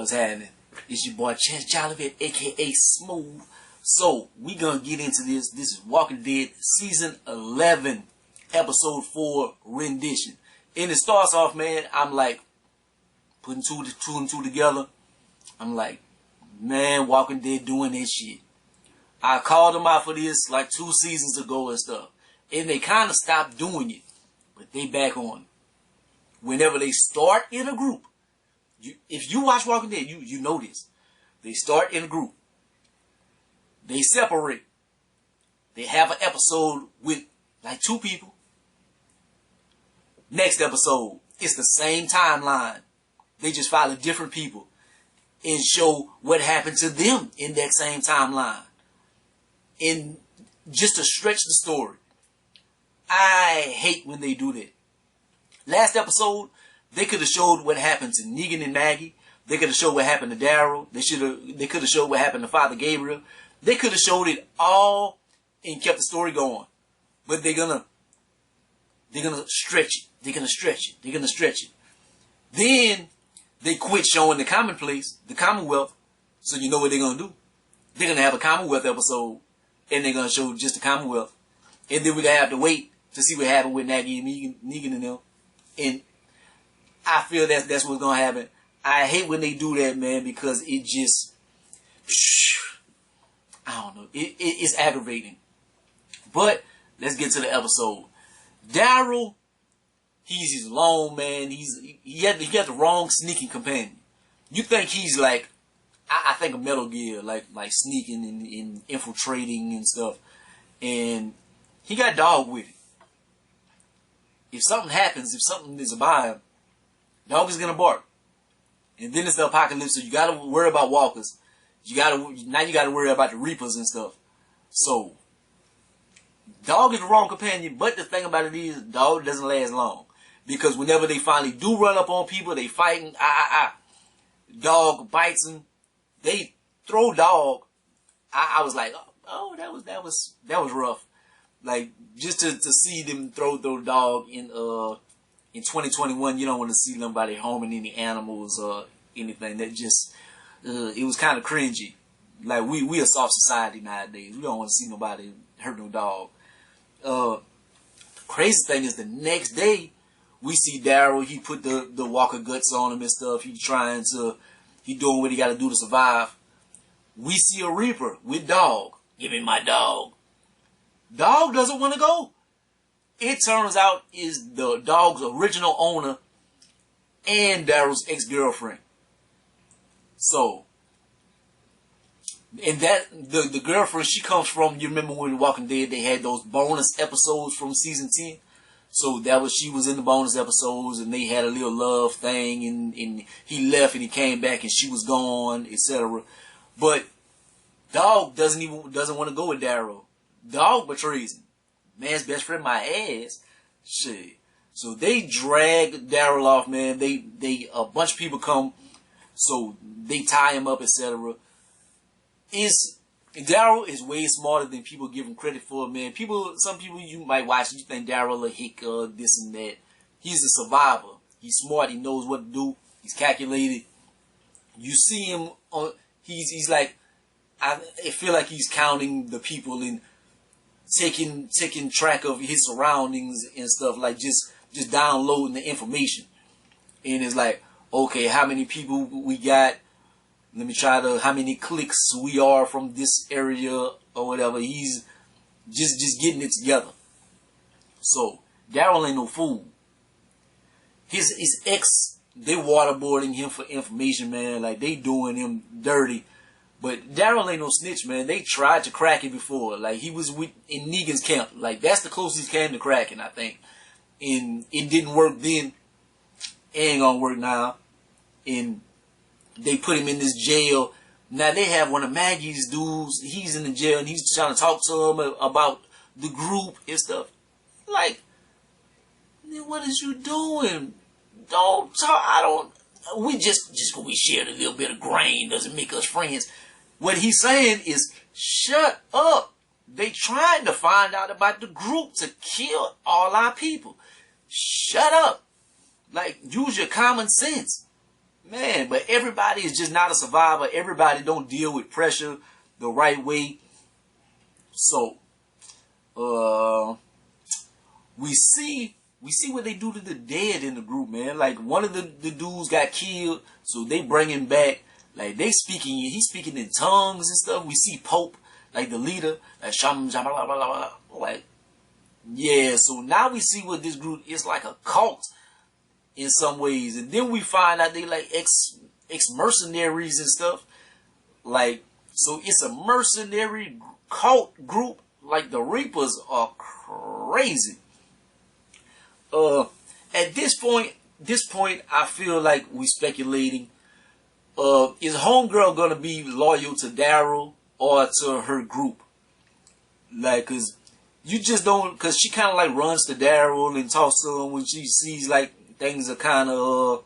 What's happening? It's your boy ChanceJolivette, aka Smooth. So we gonna get into this. This is Walking Dead season 11, episode 4, Rendition. And it starts off, man. I'm like putting two and two together. I'm like, man, Walking Dead doing this shit. I called them out for this like 2 seasons ago and stuff, and they kind of stopped doing it, but they back on it. Whenever they start in a group, if you watch Walking Dead, you know this. They start in a group. They separate. They have an episode with like 2 people. Next episode, it's the same timeline. They just follow different people and show what happened to them in that same timeline. And just to stretch the story. I hate when they do that. Last episode, they could have showed what happened to Negan and Maggie. They could have showed what happened to Daryl. They could have showed what happened to Father Gabriel. They could have showed it all and kept the story going. But they're gonna stretch it. They're gonna stretch it. They're gonna stretch it. Then they quit showing the commonplace, the Commonwealth. So you know what they're gonna do? They're gonna have a Commonwealth episode, and they're gonna show just the Commonwealth. And then we're gonna have to wait to see what happened with Maggie and Negan and them. And I feel that's what's gonna happen. I hate when they do that, man, because it just, I don't know, it's aggravating. But let's get to the episode. Daryl, he's alone, man. He got the wrong sneaking companion. You think he's like, I think of Metal Gear, like sneaking and infiltrating and stuff. And he got dog with it. If something happens, if something is about him, dog is gonna bark. And then it's the apocalypse, so you gotta worry about walkers. Now you gotta worry about the reapers and stuff. So dog is the wrong companion, but the thing about it is, dog doesn't last long. Because whenever they finally do run up on people, they fighting, dog bites them. They throw dog. I was like, oh, that was rough. Like, just to see them throw dog in 2021, you don't want to see nobody harming any animals or anything. That just, it was kind of cringy. Like, we a soft society nowadays. We don't want to see nobody hurt no dog. The crazy thing is the next day, we see Daryl. He put the walker guts on him and stuff. He doing what he got to do to survive. We see a reaper with dog. Give me my dog. Dog doesn't want to go. It turns out is the dog's original owner and Daryl's ex-girlfriend. So, and that the girlfriend, she comes from, you remember when Walking Dead, they had those bonus episodes from season 10? So she was in the bonus episodes, and they had a little love thing, and he left and he came back and she was gone, etc. But dog doesn't want to go with Daryl. Dog betrays him. Man's best friend, my ass. Shit. So they drag Daryl off, man. A bunch of people come, so they tie him up, etc. Daryl is way smarter than people give him credit for, man. Some people you might watch, you think Daryl a hick, this and that. He's a survivor. He's smart. He knows what to do. He's calculated. You see him he's like, I feel like he's counting the people and taking track of his surroundings and stuff, like just downloading the information. And it's like, okay, how many people we got? Let me try how many clicks we are from this area or whatever. He's just getting it together. So Daryl ain't no fool. His ex, they waterboarding him for information, man. Like, they doing him dirty. But Daryl ain't no snitch, man. They tried to crack him before. Like, he was in Negan's camp. Like, that's the closest he came to cracking, I think. And it didn't work then. It ain't gonna work now. And they put him in this jail. Now they have one of Maggie's dudes. He's in the jail and he's trying to talk to him about the group and stuff. Like, what is you doing? Don't talk. We shared a little bit of grain. Doesn't make us friends. What he's saying is, shut up. They trying to find out about the group to kill all our people. Shut up. Like, use your common sense. Man, but everybody is just not a survivor. Everybody don't deal with pressure the right way. So, we see what they do to the dead in the group, man. Like, one of the dudes got killed, so they bring him back. Like, he's speaking in tongues and stuff. We see Pope, like the leader, like, like, yeah. So now we see what this group is, like a cult in some ways. And then we find out they like ex-mercenaries and stuff. Like, so it's a mercenary cult group. Like, the Reapers are crazy. At this point, I feel like we speculating. Is Homegirl gonna be loyal to Daryl or to her group? Like, cause you just don't, cause she kind of like runs to Daryl and talks to him when she sees like things are kind of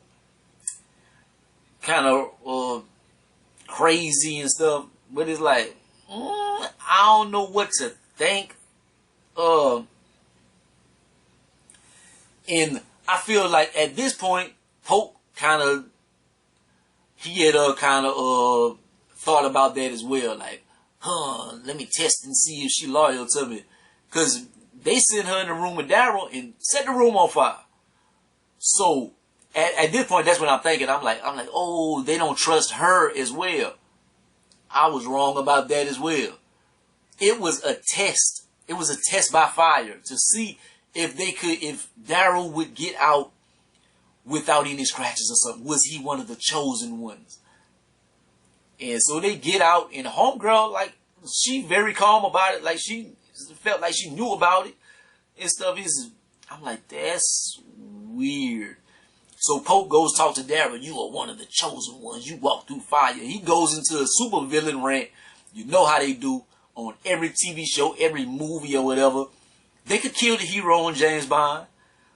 crazy and stuff. But it's like, I don't know what to think. And I feel like at this point, Pope he had thought about that as well. Like, let me test and see if she loyal to me. Cause they sent her in the room with Daryl and set the room on fire. So at this point, that's what I'm thinking. I'm like, oh, they don't trust her as well. I was wrong about that as well. It was a test. It was a test by fire to see if Daryl would get out without any scratches or something. Was he one of the chosen ones? And so they get out, and Homegirl, like, she very calm about it. Like, she felt like she knew about it and stuff. I'm like, that's weird. So Pope goes talk to Daryl. You are one of the chosen ones. You walk through fire. He goes into a super villain rant. You know how they do on every TV show, every movie or whatever. They could kill the hero on James Bond,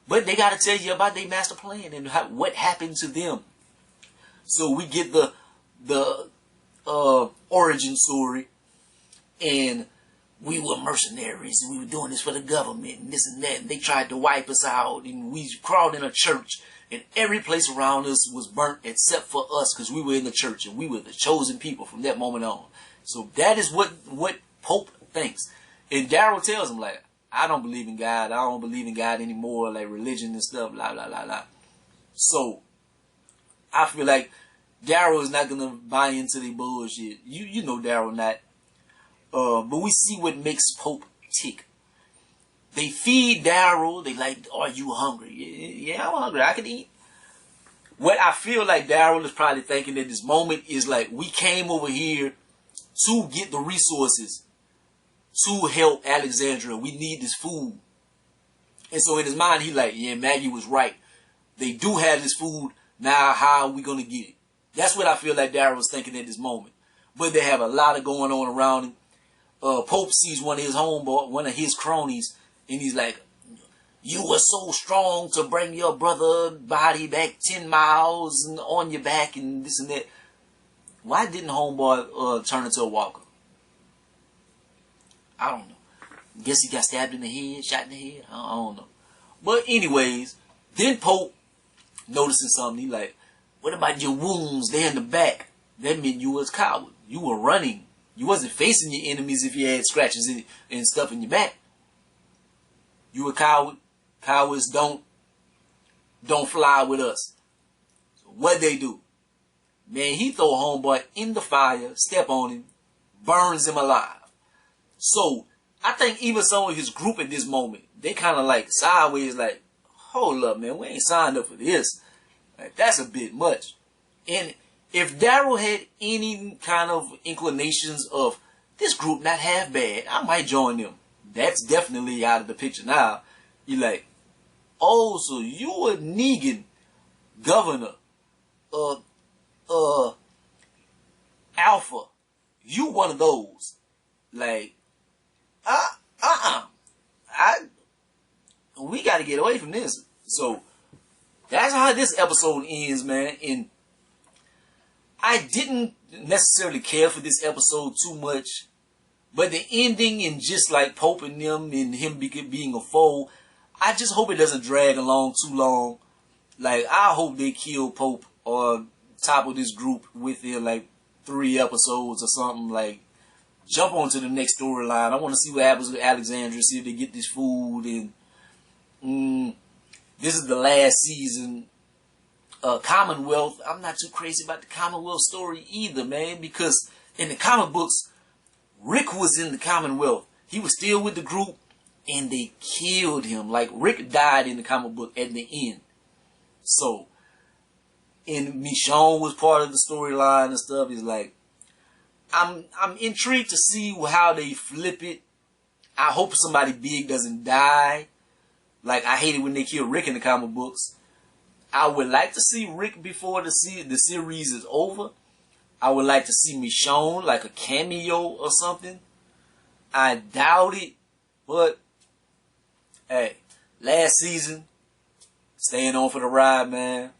but they got to tell you about their master plan and what happened to them. So we get the origin story, and we were mercenaries, and we were doing this for the government, and this and that, and they tried to wipe us out, and we crawled in a church, and every place around us was burnt except for us, because we were in the church, and we were the chosen people from that moment on. So that is what Pope thinks. And Daryl tells him, like, I don't believe in God. I don't believe in God anymore, like religion and stuff, blah, blah, blah, blah. So I feel like Daryl is not going to buy into the bullshit. You know Daryl not. But we see what makes Pope tick. They feed Daryl. They like, are you hungry? Yeah, I'm hungry. I can eat. What I feel like Daryl is probably thinking at this moment is like, we came over here to get the resources to help Alexandria. We need this food. And so in his mind, he like, yeah, Maggie was right. They do have this food. Now how are we going to get it? That's what I feel like Daryl was thinking at this moment. But they have a lot of going on around him. Pope sees one of his cronies, and he's like, you were so strong to bring your brother body back 10 miles and on your back and this and that. Why didn't homeboy turn into a walker? I don't know. Guess he got stabbed in the head, shot in the head. I don't know. But anyways, then Pope noticing something. He like, what about your wounds there in the back? That meant you was a coward. You were running. You wasn't facing your enemies if you had scratches and stuff in your back. You a coward. Cowards don't fly with us. So what they do? Man, he throw homeboy in the fire, step on him, burns him alive. So I think even some of his group at this moment, they kind of like sideways, like, hold up, man, we ain't signed up for this. Like, that's a bit much. And if Daryl had any kind of inclinations of this group not half bad, I might join them. That's definitely out of the picture now. You're like, oh, so you a Negan governor, Alpha. You one of those. Like, we got to get away from this. So that's how this episode ends, man. And I didn't necessarily care for this episode too much, but the ending and just like Pope and them and him being a foe, I just hope it doesn't drag along too long. Like, I hope they kill Pope or top of this group within like 3 episodes or something. Like, jump on to the next storyline. I want to see what happens with Alexandria, see if they get this food. And this is the last season. Commonwealth, I'm not too crazy about the Commonwealth story either, man, because in the comic books, Rick was in the Commonwealth. He was still with the group, and they killed him. Like, Rick died in the comic book at the end. So, and Michonne was part of the storyline and stuff. It's like, I'm intrigued to see how they flip it. I hope somebody big doesn't die. Like, I hate it when they kill Rick in the comic books. I would like to see Rick before the series is over. I would like to see Michonne, like a cameo or something. I doubt it, but hey, last season, staying on for the ride, man.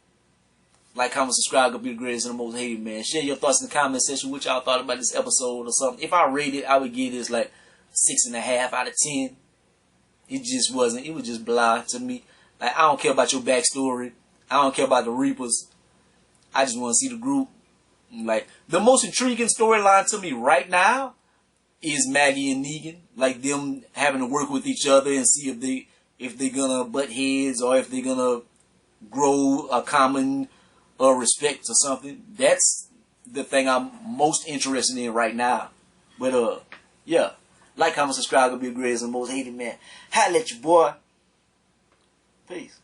Like, comment, subscribe, gonna be the greatest and the most hated, man. Share your thoughts in the comment section, what y'all thought about this episode or something. If I rate it, I would give this like 6.5 out of 10. It just wasn't, it was just blah to me. Like, I don't care about your backstory. I don't care about the Reapers. I just want to see the group. Like, the most intriguing storyline to me right now is Maggie and Negan. Like, them having to work with each other and see if they gonna butt heads or if they gonna grow a common respect or something. That's the thing I'm most interested in right now. But yeah, like, comment, subscribe, gonna be the greatest and most hated, man. Holla at your boy. Peace.